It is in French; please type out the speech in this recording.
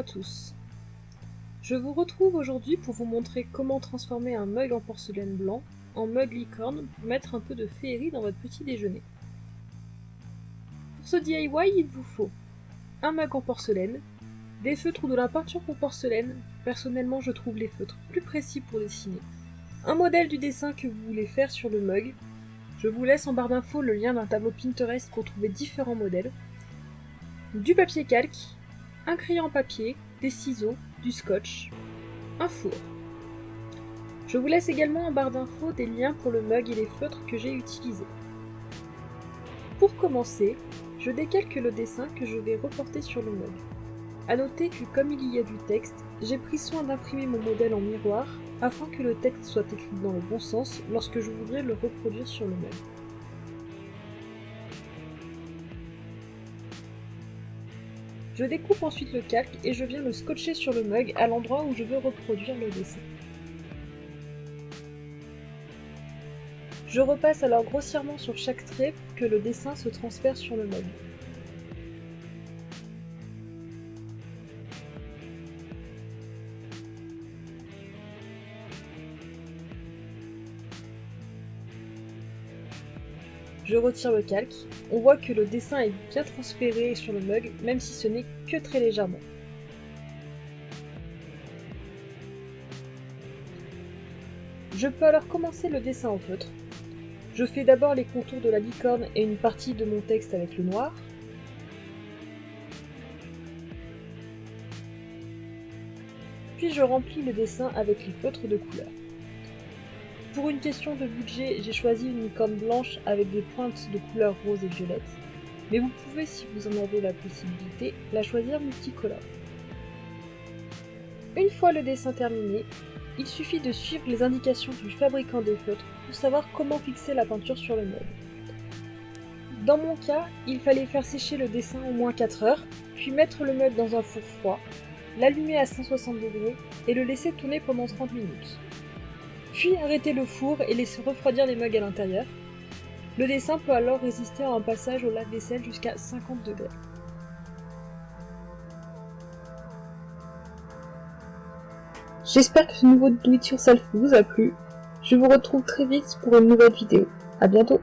à tous. Je vous retrouve aujourd'hui pour vous montrer comment transformer un mug en porcelaine blanc en mug licorne pour mettre un peu de féerie dans votre petit déjeuner. Pour ce DIY, il vous faut un mug en porcelaine, des feutres ou de la peinture pour porcelaine, personnellement je trouve les feutres plus précis pour dessiner, un modèle du dessin que vous voulez faire sur le mug, je vous laisse en barre d'infos le lien d'un tableau Pinterest pour trouver différents modèles, du papier calque, un crayon papier, des ciseaux, du scotch, un four. Je vous laisse également en barre d'infos des liens pour le mug et les feutres que j'ai utilisés. Pour commencer, je décalque le dessin que je vais reporter sur le mug. A noter que comme il y a du texte, j'ai pris soin d'imprimer mon modèle en miroir afin que le texte soit écrit dans le bon sens lorsque je voudrais le reproduire sur le mug. Je découpe ensuite le calque et je viens le scotcher sur le mug à l'endroit où je veux reproduire le dessin. Je repasse alors grossièrement sur chaque trait pour que le dessin se transfère sur le mug. Je retire le calque, on voit que le dessin est bien transféré sur le mug, même si ce n'est que très légèrement. Je peux alors commencer le dessin en feutre. Je fais d'abord les contours de la licorne et une partie de mon texte avec le noir. Puis je remplis le dessin avec les feutres de couleur. Pour une question de budget, j'ai choisi une licorne blanche avec des pointes de couleur rose et violette, mais vous pouvez, si vous en avez la possibilité, la choisir multicolore. Une fois le dessin terminé, il suffit de suivre les indications du fabricant des feutres pour savoir comment fixer la peinture sur le mug. Dans mon cas, il fallait faire sécher le dessin au moins 4 heures, puis mettre le mug dans un four froid, l'allumer à 160 degrés et le laisser tourner pendant 30 minutes. Puis arrêter le four et laisser refroidir les mugs à l'intérieur. Le dessin peut alors résister à un passage au lave-vaisselle jusqu'à 50 degrés. J'espère que ce nouveau do it yourself vous a plu. Je vous retrouve très vite pour une nouvelle vidéo. À bientôt!